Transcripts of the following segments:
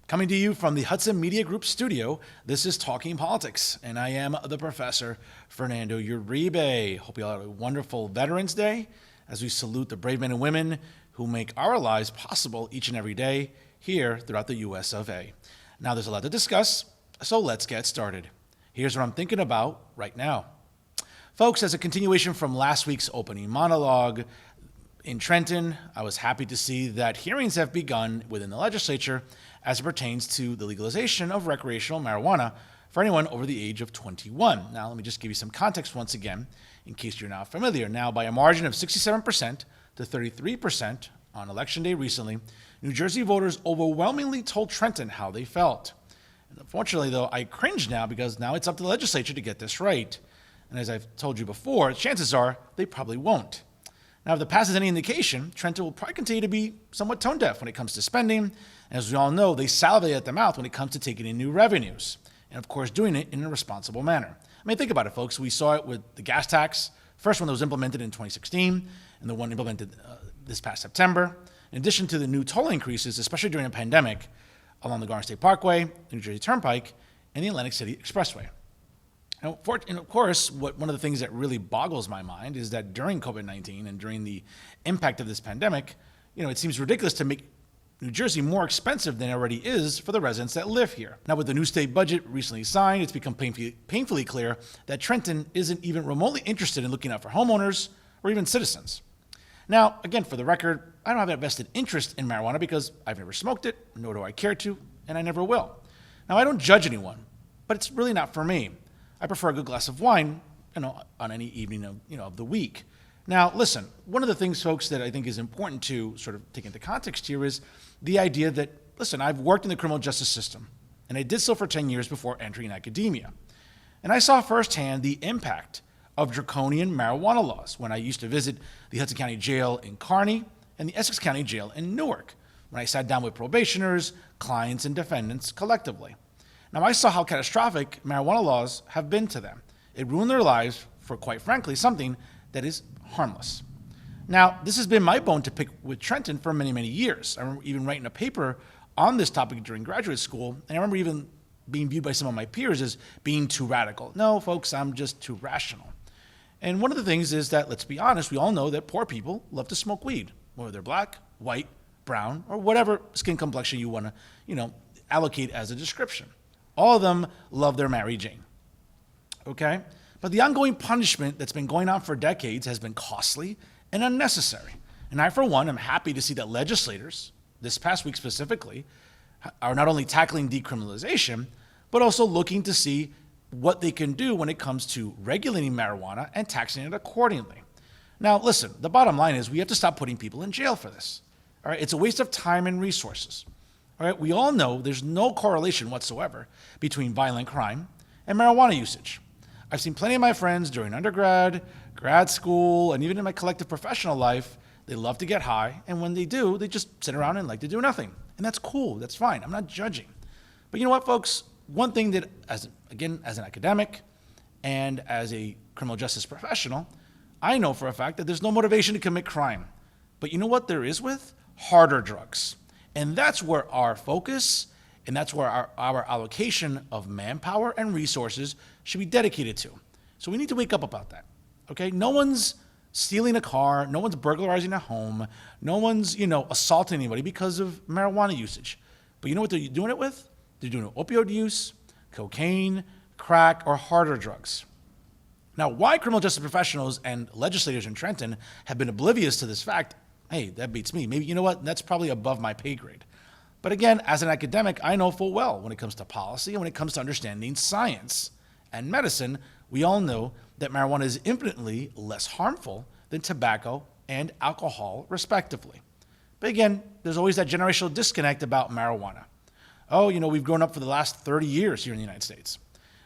Coming to you from the Hudson Media Group studio, this is Talking Politics, and I am the Professor Fernando Uribe. Hope you all have a wonderful Veterans Day as we salute the brave men and women who make our lives possible each and every day here throughout the US of A. Now, there's a lot to discuss, so let's get started. Here's what I'm thinking about right now. Folks, as a continuation from last week's opening monologue, in Trenton, I was happy to see that hearings have begun within the legislature as it pertains to the legalization of recreational marijuana for anyone over the age of 21. Now, let me just give you some context once again, in case you're not familiar. Now, by a margin of 67% to 33% on Election Day recently, New Jersey voters overwhelmingly told Trenton how they felt. And unfortunately, though, I cringe now because now it's up to the legislature to get this right. And as I've told you before, chances are they probably won't. Now, if the past is any indication, Trenton will probably continue to be somewhat tone deaf when it comes to spending. And as we all know, they salivate at the mouth when it comes to taking in new revenues. And of course, doing it in a responsible manner. I mean, think about it, folks. We saw it with the gas tax, first one that was implemented in 2016, and the one implemented this past September. In addition to the new toll increases, especially during a pandemic, along the Garden State Parkway, the New Jersey Turnpike, and the Atlantic City Expressway. And of course, one of the things that really boggles my mind is that during COVID-19 and during the impact of this pandemic, it seems ridiculous to make New Jersey more expensive than it already is for the residents that live here. Now, with the new state budget recently signed, it's become painfully clear that Trenton isn't even remotely interested in looking out for homeowners or even citizens. Now, again, for the record, I don't have a vested interest in marijuana because I've never smoked it, nor do I care to, and I never will. Now, I don't judge anyone, but it's really not for me. I prefer a good glass of wine, on any evening of the week. Now, listen, one of the things, folks, that I think is important to sort of take into context here is the idea that, listen, I've worked in the criminal justice system, and I did so for 10 years before entering academia. And I saw firsthand the impact of draconian marijuana laws when I used to visit the Hudson County Jail in Kearney and the Essex County Jail in Newark, when I sat down with probationers, clients, and defendants collectively. Now, I saw how catastrophic marijuana laws have been to them. It ruined their lives for, quite frankly, something that is harmless. Now, this has been my bone to pick with Trenton for many, many years. I remember even writing a paper on this topic during graduate school, and I remember even being viewed by some of my peers as being too radical. No, folks, I'm just too rational. And one of the things is that, let's be honest, we all know that poor people love to smoke weed, whether they're black, white, brown, or whatever skin complexion you want to, allocate as a description. All of them love their Mary Jane, okay? But the ongoing punishment that's been going on for decades has been costly and unnecessary. And I, for one, am happy to see that legislators, this past week specifically, are not only tackling decriminalization, but also looking to see what they can do when it comes to regulating marijuana and taxing it accordingly. Now, listen, the bottom line is we have to stop putting people in jail for this, all right? It's a waste of time and resources. All right, we all know there's no correlation whatsoever between violent crime and marijuana usage. I've seen plenty of my friends during undergrad, grad school, and even in my collective professional life, they love to get high, and when they do, they just sit around and like to do nothing. And that's cool, that's fine, I'm not judging. But you know what, folks? One thing that, as an academic and as a criminal justice professional, I know for a fact that there's no motivation to commit crime. But you know what there is with? Harder drugs. And that's where our focus and that's where our allocation of manpower and resources should be dedicated to. So we need to wake up about that, okay? No one's stealing a car, no one's burglarizing a home, no one's, assaulting anybody because of marijuana usage. But you know what they're doing it with? They're doing it with opioid use, cocaine, crack, or harder drugs. Now, why criminal justice professionals and legislators in Trenton have been oblivious to this fact, hey, that beats me. Maybe, you know what, that's probably above my pay grade. But again, as an academic, I know full well when it comes to policy and when it comes to understanding science and medicine, we all know that marijuana is infinitely less harmful than tobacco and alcohol, respectively. But again, there's always that generational disconnect about marijuana. Oh, we've grown up for the last 30 years here in the United States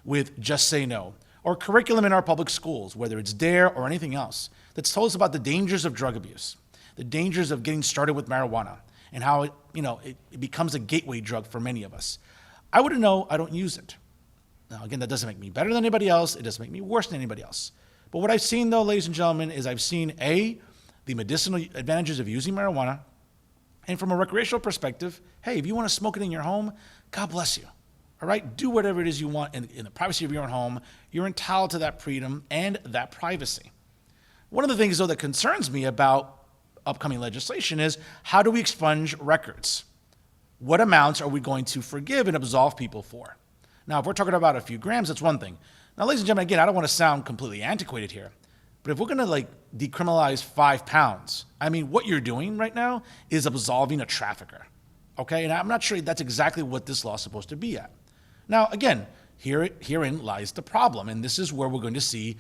with Just Say No, or curriculum in our public schools, whether it's DARE or anything else, that's told us about the dangers of drug abuse, the dangers of getting started with marijuana, and how it becomes a gateway drug for many of us. I wouldn't know, I don't use it. Now, again, that doesn't make me better than anybody else. It doesn't make me worse than anybody else. But what I've seen, though, ladies and gentlemen, is I've seen, the medicinal advantages of using marijuana, and from a recreational perspective, hey, if you want to smoke it in your home, God bless you. All right? Do whatever it is you want in the privacy of your own home. You're entitled to that freedom and that privacy. One of the things, though, that concerns me about upcoming legislation is, how do we expunge records? What amounts are we going to forgive and absolve people for? Now, if we're talking about a few grams, that's one thing. Now, ladies and gentlemen, again, I don't want to sound completely antiquated here, but if we're going to decriminalize 5 pounds, I mean, what you're doing right now is absolving a trafficker, okay? And I'm not sure that's exactly what this law is supposed to be at. Now, again, herein lies the problem, and this is where we're going to see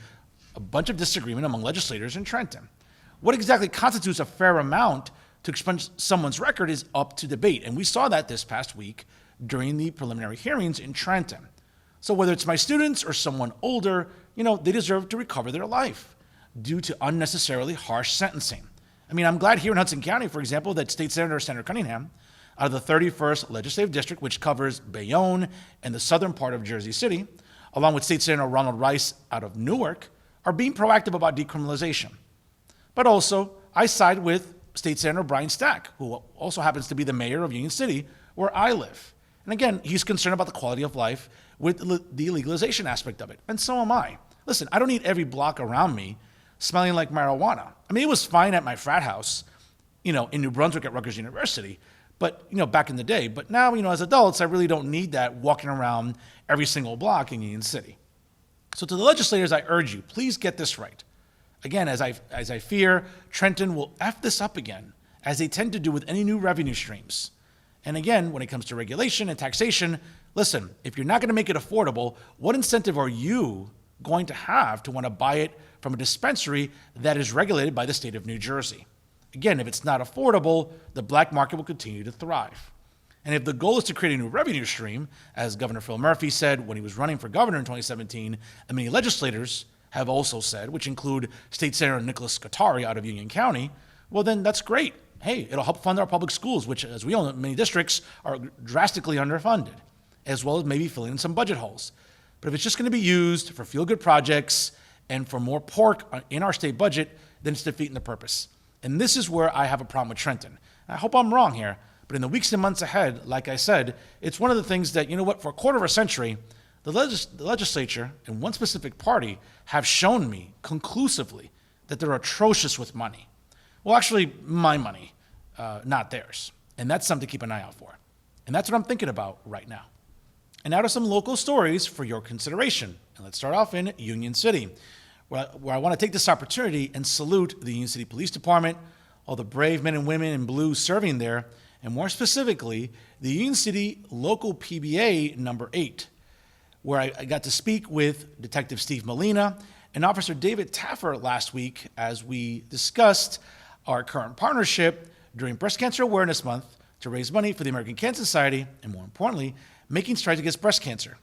a bunch of disagreement among legislators in Trenton. What exactly constitutes a fair amount to expunge someone's record is up to debate, and we saw that this past week during the preliminary hearings in Trenton. So whether it's my students or someone older, they deserve to recover their life due to unnecessarily harsh sentencing. I mean, I'm glad here in Hudson County, for example, that State Senator Cunningham, out of the 31st Legislative District, which covers Bayonne and the southern part of Jersey City, along with State Senator Ronald Rice out of Newark, are being proactive about decriminalization. But also, I side with State Senator Brian Stack, who also happens to be the mayor of Union City, where I live. And again, he's concerned about the quality of life with the legalization aspect of it. And so am I. Listen, I don't need every block around me smelling like marijuana. I mean, it was fine at my frat house, in New Brunswick at Rutgers University, but, back in the day. But now, as adults, I really don't need that walking around every single block in Union City. So to the legislators, I urge you, please get this right. Again, as I fear, Trenton will F this up again, as they tend to do with any new revenue streams. And again, when it comes to regulation and taxation, listen, if you're not going to make it affordable, what incentive are you going to have to want to buy it from a dispensary that is regulated by the state of New Jersey? Again, if it's not affordable, the black market will continue to thrive. And if the goal is to create a new revenue stream, as Governor Phil Murphy said when he was running for governor in 2017, and many legislators have also said, which include State Senator Nicholas Scutari out of Union County, well, then that's great. Hey, it'll help fund our public schools, which, as we all know, many districts are drastically underfunded, as well as maybe filling in some budget holes. But if it's just going to be used for feel-good projects and for more pork in our state budget, then it's defeating the purpose. And this is where I have a problem with Trenton. I hope I'm wrong here, but in the weeks and months ahead, like I said, it's one of the things that, for a quarter of a century, the legislature and one specific party have shown me conclusively that they're atrocious with money. Well, actually, my money, not theirs. And that's something to keep an eye out for. And that's what I'm thinking about right now. And now to some local stories for your consideration. And let's start off in Union City, where I want to take this opportunity and salute the Union City Police Department, all the brave men and women in blue serving there, and more specifically, the Union City Local PBA number 8, where I got to speak with Detective Steve Molina and Officer David Taffer last week as we discussed our current partnership during Breast Cancer Awareness Month to raise money for the American Cancer Society, and more importantly, making strides against breast cancer.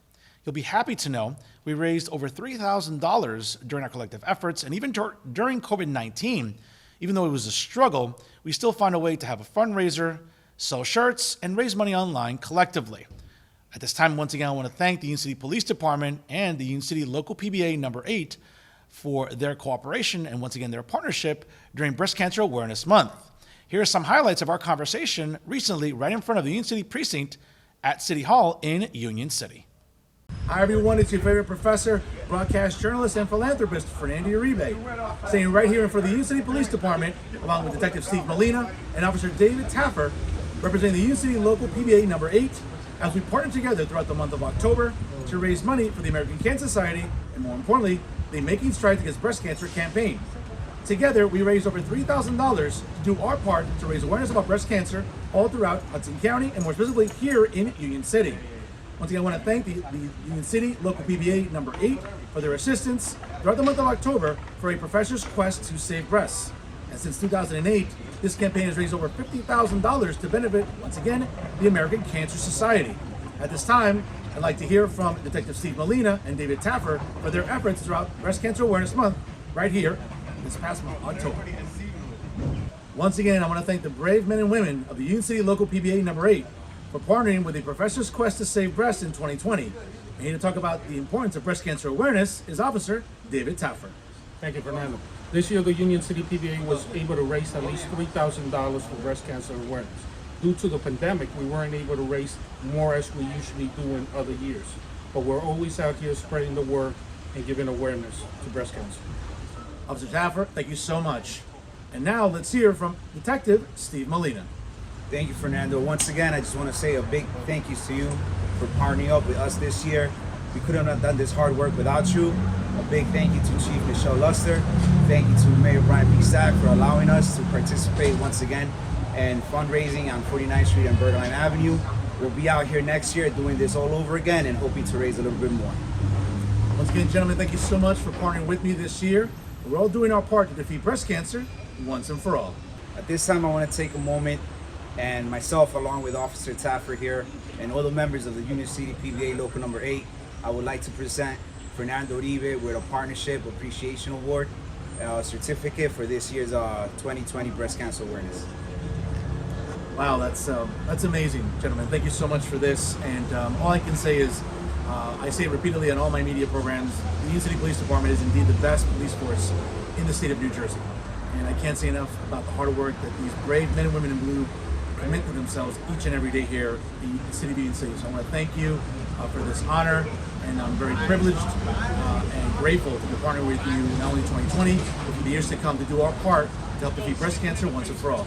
You'll be happy to know we raised over $3,000 during our collective efforts, and even during COVID-19, even though it was a struggle, we still found a way to have a fundraiser, sell shirts, and raise money online collectively. At this time, once again, I want to thank the Union City Police Department and the Union City Local PBA number 8 for their cooperation and, once again, their partnership during Breast Cancer Awareness Month. Here are some highlights of our conversation recently right in front of the Union City Precinct at City Hall in Union City. Hi, everyone. It's your favorite professor, broadcast journalist, and philanthropist, Fernando Uribe, staying right here in front of the Union City Police Department, along with Detective Steve Molina and Officer David Taffer, representing the Union City Local PBA number 8, as we partner together throughout the month of October to raise money for the American Cancer Society and, more importantly, the Making Strides Against Breast Cancer campaign. Together, we raised over $3,000 to do our part to raise awareness about breast cancer all throughout Hudson County and more specifically here in Union City. Once again, I want to thank the Union City Local PBA number 8 for their assistance throughout the month of October for a professor's quest to save breasts. And since 2008, this campaign has raised over $50,000 to benefit, once again, the American Cancer Society. At this time, I'd like to hear from Detective Steve Molina and David Taffer for their efforts throughout Breast Cancer Awareness Month right here this past month, October. Once again, I want to thank the brave men and women of the Union City Local PBA number 8 for partnering with the Professor's Quest to Save Breasts in 2020. And here to talk about the importance of breast cancer awareness is Officer David Taffer. Thank you, Fernando. This year, the Union City PBA was able to raise at least $3,000 for breast cancer awareness. Due to the pandemic, we weren't able to raise more as we usually do in other years. But we're always out here spreading the word and giving awareness to breast cancer. Officer Taffer, thank you so much. And now let's hear from Detective Steve Molina. Thank you, Fernando. Once again, I just want to say a big thank you to you for partnering up with us this year. We couldn't have done this hard work without you. A big thank you to Chief Michelle Luster. Thank you to Mayor Brian P. Sack for allowing us to participate once again in fundraising on 49th Street and Bergline Avenue. We'll be out here next year doing this all over again and hoping to raise a little bit more. Once again, gentlemen, thank you so much for partnering with me this year. We're all doing our part to defeat breast cancer once and for all. At this time, I want to take a moment and myself, along with Officer Taffer here and all the members of the Union City PBA Local Number 8, I would like to present Fernando Uribe with a Partnership Appreciation Award certificate for this year's 2020 Breast Cancer Awareness. Wow, that's amazing, gentlemen. Thank you so much for this. And all I can say is, I say it repeatedly on all my media programs, the Union City Police Department is indeed the best police force in the state of New Jersey. And I can't say enough about the hard work that these brave men and women in blue commit to themselves each and every day here in the city of Union City. So I want to thank you for this honor, and I'm very privileged and grateful to be partnering with you not only in 2020, but for the years to come to do our part to help defeat breast cancer once and for all.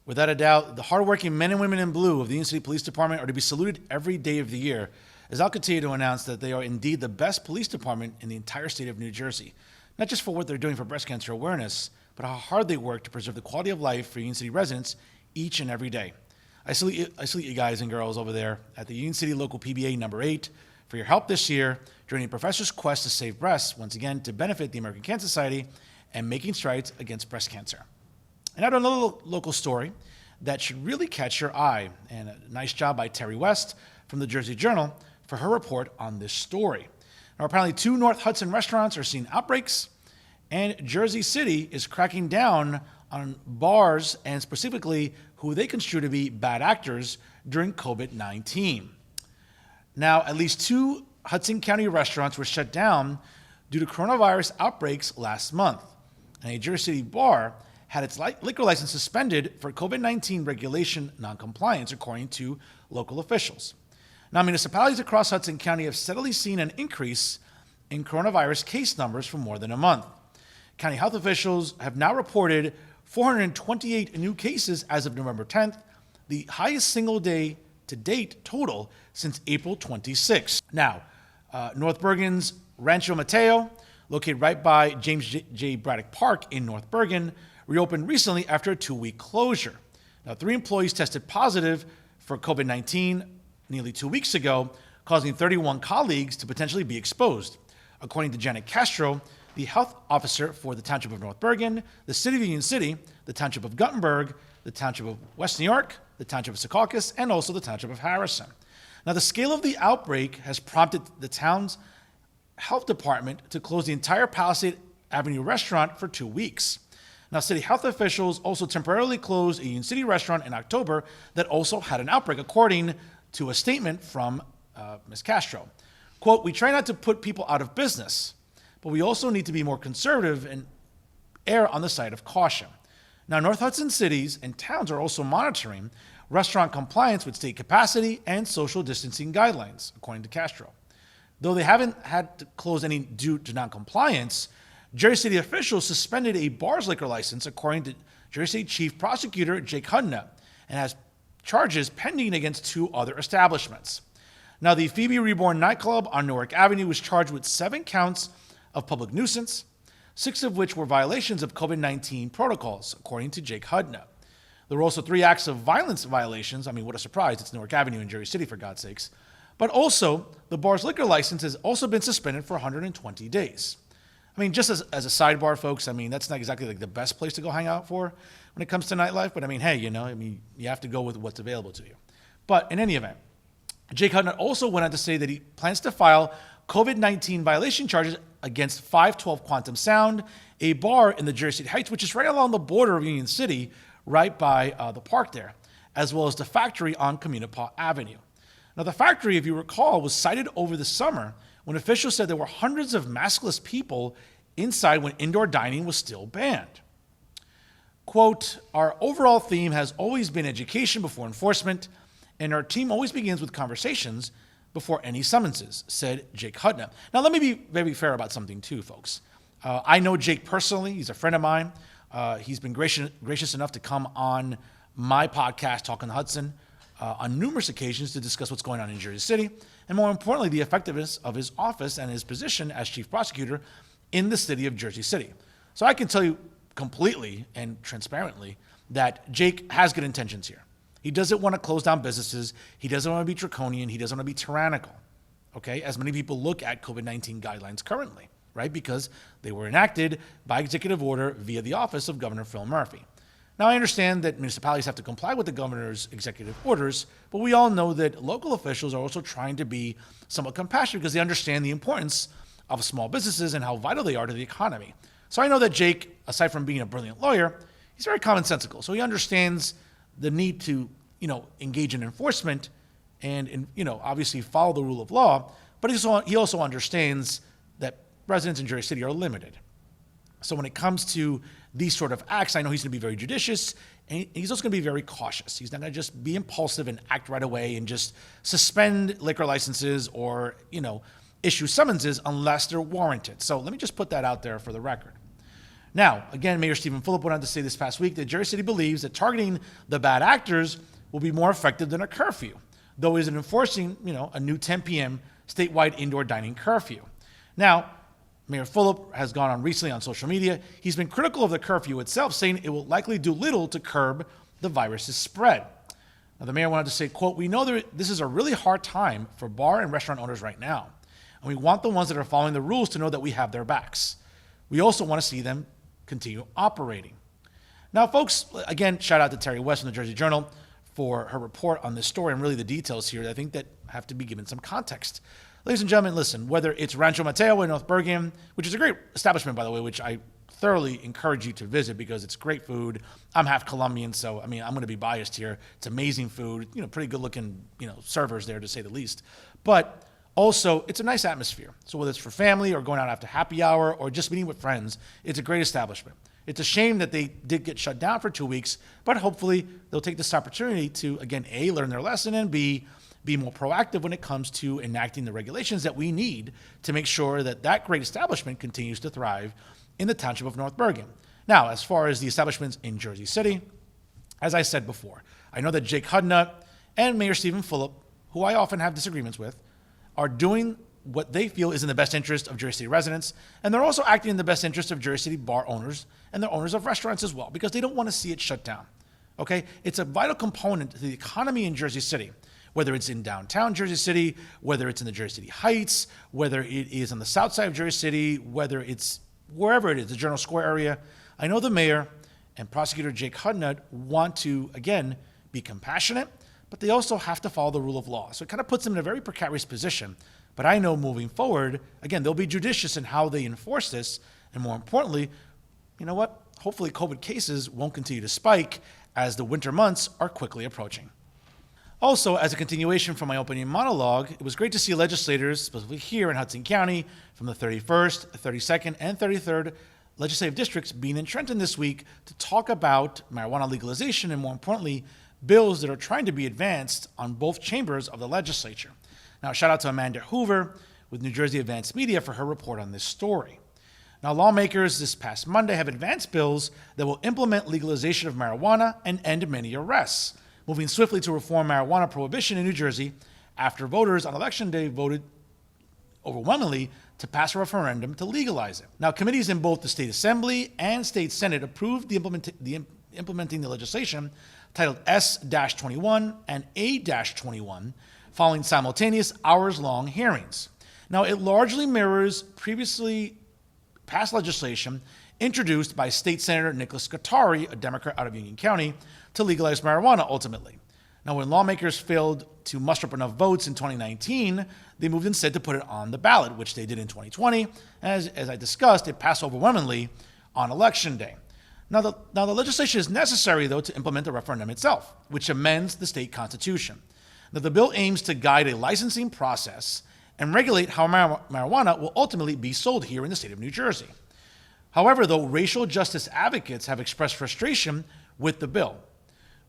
Without a doubt, the hardworking men and women in blue of the Union City Police Department are to be saluted every day of the year, as I'll continue to announce that they are indeed the best police department in the entire state of New Jersey. Not just for what they're doing for breast cancer awareness, but how hard they work to preserve the quality of life for Union City residents each and every day. I salute you guys and girls over there at the Union City Local PBA number 8 for your help this year during the Professor's Quest to Save Breasts, once again to benefit the American Cancer Society and making strides against breast cancer. And now to another local story that should really catch your eye, and a nice job by Terry West from the Jersey Journal for her report on this story. Now, apparently 2 North Hudson restaurants are seeing outbreaks, and Jersey City is cracking down on bars and specifically who they construe to be bad actors during COVID-19. Now, at least 2 Hudson County restaurants were shut down due to coronavirus outbreaks last month, and a Jersey City bar had its liquor license suspended for COVID-19 regulation noncompliance, according to local officials. Now, municipalities across Hudson County have steadily seen an increase in coronavirus case numbers for more than a month. County health officials have now reported 428 new cases as of November 10th, the highest single day to date total since April 26th. Now, North Bergen's Rancho Mateo, located right by James J. Braddock Park in North Bergen, reopened recently after a 2-week closure. Now, 3 employees tested positive for COVID-19 nearly 2 weeks ago, causing 31 colleagues to potentially be exposed. According to Janet Castro, the health officer for the Township of North Bergen, the City of Union City, the Township of Guttenberg, the Township of West New York, the Township of Secaucus, and also the Township of Harrison. Now, the scale of the outbreak has prompted the town's health department to close the entire Palisade Avenue restaurant for 2 weeks. Now, city health officials also temporarily closed a Union City restaurant in October that also had an outbreak, according to a statement from Ms. Castro. Quote, "We try not to put people out of business, but we also need to be more conservative and err on the side of caution." Now, North Hudson cities and towns are also monitoring restaurant compliance with state capacity and social distancing guidelines, according to Castro. Though they haven't had to close any due to noncompliance, Jersey City officials suspended a bar's liquor license, according to Jersey City Chief Prosecutor Jake Hudson, and has charges pending against 2 other establishments. Now, the Phoebe Reborn nightclub on Newark Avenue was charged with 7 counts of public nuisance, 6 of which were violations of COVID-19 protocols, according to Jake Hudson. There were also 3 acts of violence violations. I mean, what a surprise. It's Newark Avenue in Jersey City, for God's sakes. But also, the bar's liquor license has also been suspended for 120 days. I mean, just as a sidebar, folks, I mean, that's not exactly like the best place to go hang out for when it comes to nightlife. But I mean, hey, you have to go with what's available to you. But in any event, Jake Hudson also went on to say that he plans to file COVID-19 violation charges against 512 Quantum Sound, a bar in the Jersey City Heights, which is right along the border of Union City, right by the park there, as well as the factory on Communipaw Avenue. Now, the factory, if you recall, was cited over the summer when officials said there were hundreds of maskless people inside when indoor dining was still banned. Quote, our overall theme has always been education before enforcement, and our team always begins with conversations before any summonses, said Jake Hudson. Now, let me be very fair about something too, folks. I know Jake personally. He's a friend of mine. He's been gracious enough to come on my podcast, Talking Hudson, on numerous occasions to discuss what's going on in Jersey City, and more importantly, the effectiveness of his office and his position as chief prosecutor in the city of Jersey City. So I can tell you completely and transparently that Jake has good intentions here. He doesn't want to close down businesses. He doesn't want to be draconian. He doesn't want to be tyrannical, okay, as many people look at COVID-19 guidelines currently, right, because they were enacted by executive order via the office of Governor Phil Murphy. Now, I understand that municipalities have to comply with the governor's executive orders, but we all know that local officials are also trying to be somewhat compassionate because they understand the importance of small businesses and how vital they are to the economy. So I know that Jake, aside from being a brilliant lawyer, he's very commonsensical. So he understands the need to, engage in enforcement and obviously follow the rule of law, but he also understands that residents in Jersey City are limited. So when it comes to these sort of acts, I know he's going to be very judicious, and he's also going to be very cautious. He's not going to just be impulsive and act right away and just suspend liquor licenses or, issue summonses unless they're warranted. So let me just put that out there for the record. Now, again, Mayor Stephen Fulop went on to say this past week that Jersey City believes that targeting the bad actors will be more effective than a curfew, though he isn't enforcing, a new 10 p.m. statewide indoor dining curfew. Now, Mayor Fulop has gone on recently on social media. He's been critical of the curfew itself, saying it will likely do little to curb the virus's spread. Now, the mayor wanted to say, quote, we know that this is a really hard time for bar and restaurant owners right now, and we want the ones that are following the rules to know that we have their backs. We also want to see them continue operating. Now, folks, again, shout out to Terry West from the Jersey Journal for her report on this story and really the details here, I think that have to be given some context. Ladies and gentlemen, listen, whether it's Rancho Mateo in North Bergen, which is a great establishment, by the way, which I thoroughly encourage you to visit because it's great food. I'm half Colombian, so, I'm going to be biased here. It's amazing food, pretty good-looking, servers there, to say the least. But also, it's a nice atmosphere. So whether it's for family or going out after happy hour or just meeting with friends, it's a great establishment. It's a shame that they did get shut down for 2 weeks, but hopefully they'll take this opportunity to, again, A, learn their lesson, and B, be more proactive when it comes to enacting the regulations that we need to make sure that that great establishment continues to thrive in the township of North Bergen. Now, as far as the establishments in Jersey City, as I said before, I know that Jake Hudson and Mayor Stephen Fulop, who I often have disagreements with, are doing what they feel is in the best interest of Jersey City residents, and they're also acting in the best interest of Jersey City bar owners and the owners of restaurants as well, because they don't want to see it shut down. Okay? It's a vital component to the economy in Jersey City, whether it's in downtown Jersey City, whether it's in the Jersey City Heights, whether it is on the south side of Jersey City, whether it's wherever it is, the General Square area. I know the mayor and prosecutor Jake Hudson want to, again, be compassionate, but they also have to follow the rule of law. So it kind of puts them in a very precarious position. But I know moving forward, again, they'll be judicious in how they enforce this. And more importantly, you know what? Hopefully COVID cases won't continue to spike as the winter months are quickly approaching. Also, as a continuation from my opening monologue, it was great to see legislators, specifically here in Hudson County, from the 31st, 32nd, and 33rd legislative districts being in Trenton this week to talk about marijuana legalization and, more importantly, bills that are trying to be advanced on both chambers of the legislature. Now, shout out to Amanda Hoover with New Jersey Advanced Media for her report on this story. Now, lawmakers this past Monday have advanced bills that will implement legalization of marijuana and end many arrests, moving swiftly to reform marijuana prohibition in New Jersey after voters on Election Day voted overwhelmingly to pass a referendum to legalize it. Now, committees in both the State Assembly and State Senate approved implementing the legislation titled S-21 and A-21 following simultaneous hours-long hearings. Now, it largely mirrors previously passed legislation introduced by State Senator Nicholas Scutari, a Democrat out of Union County, to legalize marijuana ultimately. Now, when lawmakers failed to muster up enough votes in 2019, they moved instead to put it on the ballot, which they did in 2020. As I discussed, it passed overwhelmingly on Election Day. Now, the legislation is necessary, though, to implement the referendum itself, which amends the state constitution. Now, the bill aims to guide a licensing process and regulate how marijuana will ultimately be sold here in the state of New Jersey. However, though, racial justice advocates have expressed frustration with the bill.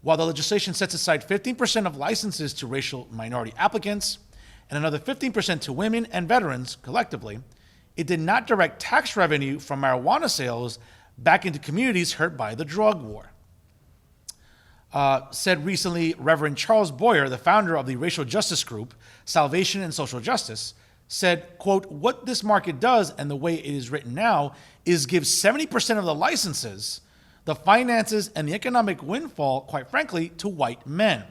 While the legislation sets aside 15% of licenses to racial minority applicants and another 15% to women and veterans collectively, it did not direct tax revenue from marijuana sales back into communities hurt by the drug war. Said recently Reverend Charles Boyer, the founder of the racial justice group, Salvation and Social Justice, said, quote, what this market does and the way it is written now is give 70% of the licenses, the finances, and the economic windfall, quite frankly, to white men.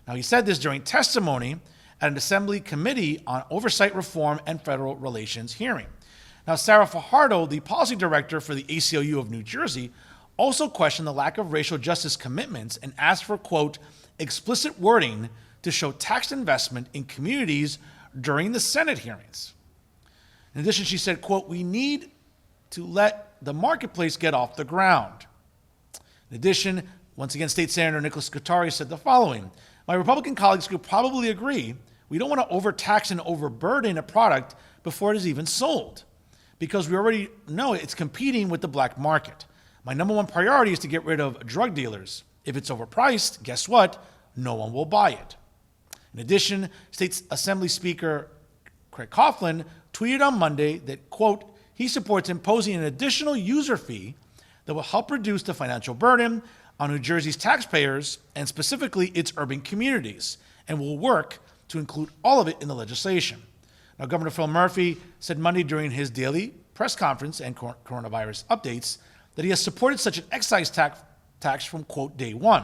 Now, he said this during testimony at an Assembly Committee on Oversight Reform and Federal Relations hearing. Now, Sarah Fajardo, the policy director for the ACLU of New Jersey, also questioned the lack of racial justice commitments and asked for, quote, explicit wording to show tax investment in communities during the Senate hearings. In addition, she said, quote, we need to let the marketplace get off the ground. In addition, once again, State Senator Nicholas Scutari said the following: my Republican colleagues could probably agree we don't want to overtax and overburden a product before it is even sold, because we already know it's competing with the black market. My number one priority is to get rid of drug dealers. If it's overpriced, guess what? No one will buy it. In addition, State Assembly Speaker Craig Coughlin tweeted on Monday that, quote, he supports imposing an additional user fee that will help reduce the financial burden on New Jersey's taxpayers and specifically its urban communities, and will work to include all of it in the legislation. Now, Governor Phil Murphy said Monday during his daily press conference and coronavirus updates that he has supported such an excise tax from, quote, day one.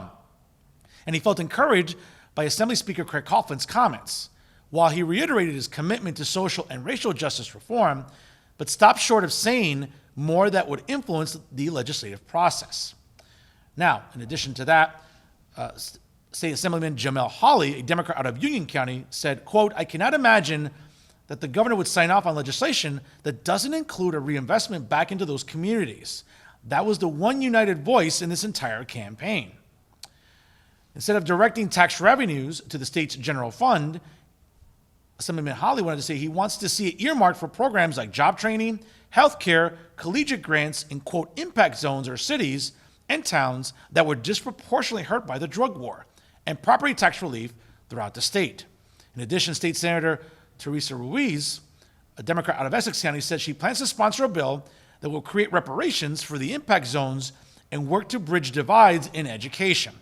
And he felt encouraged by Assembly Speaker Craig Coughlin's comments, while he reiterated his commitment to social and racial justice reform, but stopped short of saying more that would influence the legislative process. Now, in addition to that, State Assemblyman Jamel Hawley, a Democrat out of Union County, said, quote, I cannot imagine that the governor would sign off on legislation that doesn't include a reinvestment back into those communities. That was the one united voice in this entire campaign. Instead of directing tax revenues to the state's general fund, Assemblyman Hawley wanted to say he wants to see it earmarked for programs like job training, healthcare, collegiate grants in, quote, impact zones or cities and towns that were disproportionately hurt by the drug war, and property tax relief throughout the state. In addition, State Senator Teresa Ruiz, a Democrat out of Essex County, said she plans to sponsor a bill that will create reparations for the impact zones and work to bridge divides in education.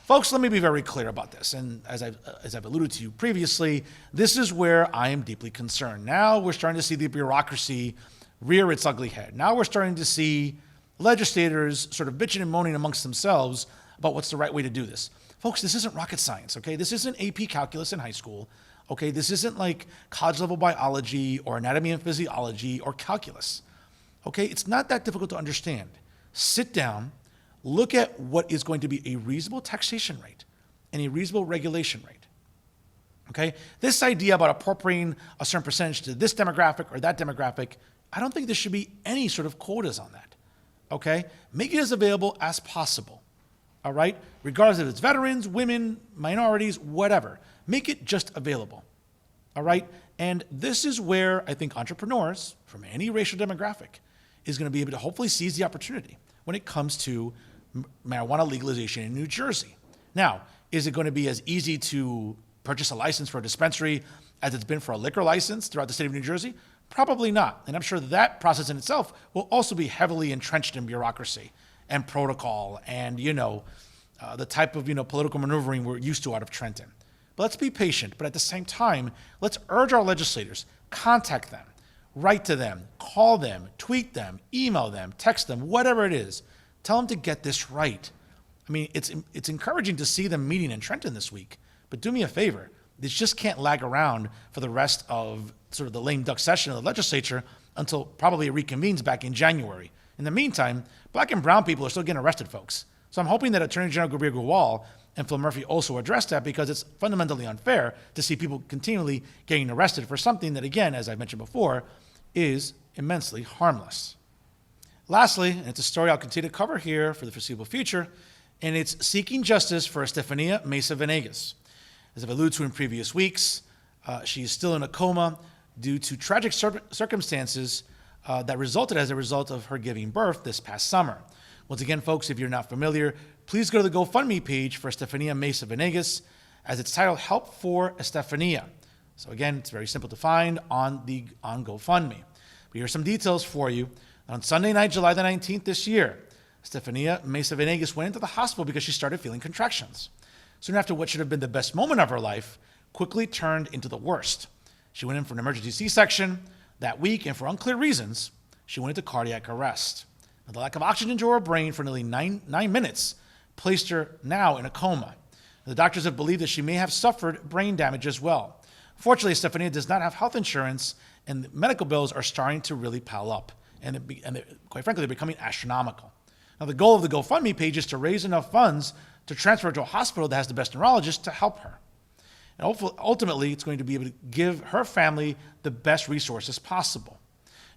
Folks, let me be very clear about this. And as I've alluded to you previously, this is where I am deeply concerned. Now we're starting to see the bureaucracy rear its ugly head. Now we're starting to see legislators sort of bitching and moaning amongst themselves about what's the right way to do this. Folks, this isn't rocket science, okay? This isn't AP calculus in high school, okay? This isn't like college level biology or anatomy and physiology or calculus, okay? It's not that difficult to understand. Sit down, look at what is going to be a reasonable taxation rate and a reasonable regulation rate, okay? This idea about appropriating a certain percentage to this demographic or that demographic, I don't think there should be any sort of quotas on that, okay? Make it as available as possible, all right? Regardless if it's veterans, women, minorities, whatever. Make it just available, all right? And this is where I think entrepreneurs from any racial demographic is going to be able to hopefully seize the opportunity when it comes to marijuana legalization in New Jersey. Now, is it going to be as easy to purchase a license for a dispensary as it's been for a liquor license throughout the state of New Jersey? Probably not. And I'm sure that process in itself will also be heavily entrenched in bureaucracy and protocol and, the type of, political maneuvering we're used to out of Trenton. But let's be patient. But at the same time, let's urge our legislators, contact them, write to them, call them, tweet them, email them, text them, whatever it is. Tell them to get this right. I mean, it's encouraging to see them meeting in Trenton this week, but do me a favor. This just can't lag around for the rest of sort of the lame duck session of the legislature until probably it reconvenes back in January. In the meantime, black and brown people are still getting arrested, folks. So I'm hoping that Attorney General Gabriel Gual And Phil Murphy also addressed that because it's fundamentally unfair to see people continually getting arrested for something that, again, as I mentioned before, is immensely harmless. Lastly, and it's a story I'll continue to cover here for the foreseeable future, and it's seeking justice for Stephania Mesa Venegas. As I've alluded to in previous weeks, she is still in a coma due to tragic circumstances that resulted as a result of her giving birth this past summer. Once again, folks, if you're not familiar, please go to the GoFundMe page for Stephania Mesa Venegas, as it's titled Help for Stephania. So again, it's very simple to find on GoFundMe. But here are some details for you. On Sunday night, July the 19th this year, Stephania Mesa Venegas went into the hospital because she started feeling contractions. Soon after what should have been the best moment of her life quickly turned into the worst. She went in for an emergency C-section that week, and for unclear reasons, she went into cardiac arrest. Now, the lack of oxygen to her brain for nearly nine minutes placed her now in a coma. The doctors have believed that she may have suffered brain damage as well. Fortunately, Stephania does not have health insurance, and the medical bills are starting to really pile up. And quite frankly, they're becoming astronomical. Now, the goal of the GoFundMe page is to raise enough funds to transfer her to a hospital that has the best neurologist to help her. And hopefully, ultimately, it's going to be able to give her family the best resources possible.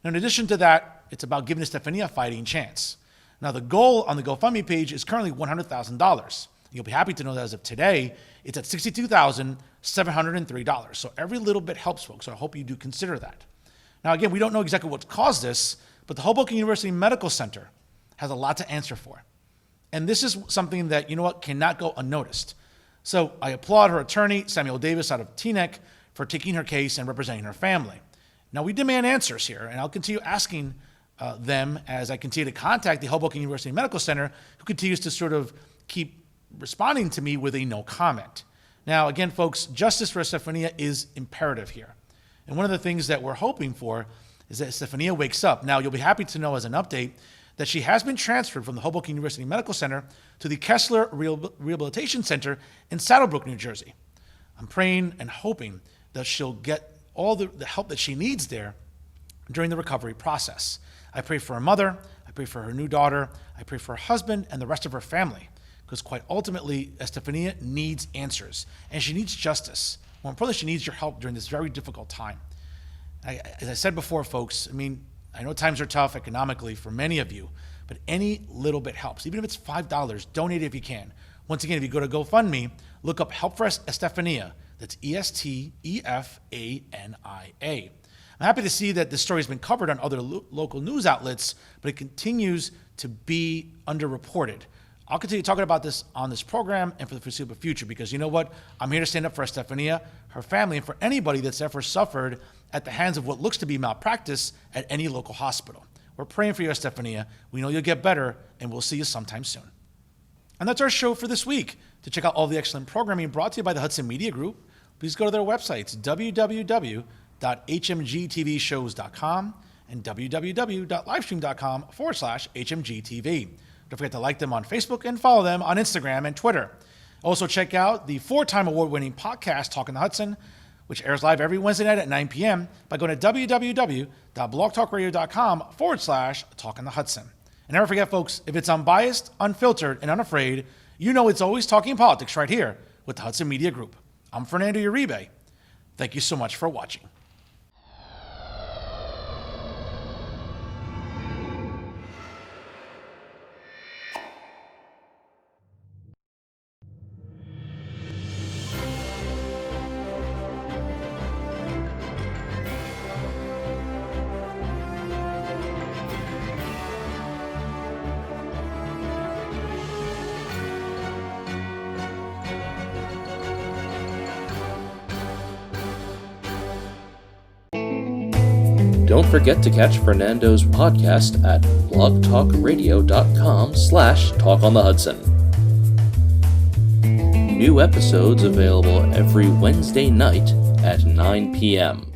Now, in addition to that, it's about giving Stephania a fighting chance. Now, the goal on the GoFundMe page is currently $100,000. You'll be happy to know that as of today, it's at $62,703. So every little bit helps, folks. So I hope you do consider that. Now, again, we don't know exactly what's caused this, but the Hoboken University Medical Center has a lot to answer for. And this is something that, cannot go unnoticed. So I applaud her attorney, Samuel Davis, out of Teaneck, for taking her case and representing her family. Now, we demand answers here, and I'll continue asking them as I continue to contact the Hoboken University Medical Center, who continues to sort of keep responding to me with a no comment. Now, again, folks, justice for Stephania is imperative here. And one of the things that we're hoping for is that Stephania wakes up. Now, you'll be happy to know as an update that she has been transferred from the Hoboken University Medical Center to the Kessler Rehabilitation Center in Saddlebrook, New Jersey. I'm praying and hoping that she'll get all the help that she needs there during the recovery process. I pray for her mother, I pray for her new daughter, I pray for her husband and the rest of her family, because quite ultimately, Stephania needs answers, and she needs justice. More importantly, she needs your help during this very difficult time. As I said before, folks, I know times are tough economically for many of you, but any little bit helps. Even if it's $5, donate if you can. Once again, if you go to GoFundMe, look up Help for Stephania. That's Estefania. I'm happy to see that this story has been covered on other local news outlets, but it continues to be underreported. I'll continue talking about this on this program and for the foreseeable future, because you know what? I'm here to stand up for Stephania, her family, and for anybody that's ever suffered at the hands of what looks to be malpractice at any local hospital. We're praying for you, Stephania. We know you'll get better, and we'll see you sometime soon. And that's our show for this week. To check out all the excellent programming brought to you by the Hudson Media Group, please go to their websites, www.hmgtvshows.com and www.livestream.com/hmgtv. Don't forget to like them on Facebook and follow them on Instagram and Twitter. Also, check out the 4-time award-winning podcast, Talking the Hudson, which airs live every Wednesday night at 9 p.m. by going to www.blogtalkradio.com/Talking the Hudson. And never forget, folks, if it's unbiased, unfiltered, and unafraid, you know it's always talking politics right here with the Hudson Media Group. I'm Fernando Uribe. Thank you so much for watching. Don't forget to catch Fernando's podcast at blogtalkradio.com/talkonthehudson. New episodes available every Wednesday night at 9 p.m.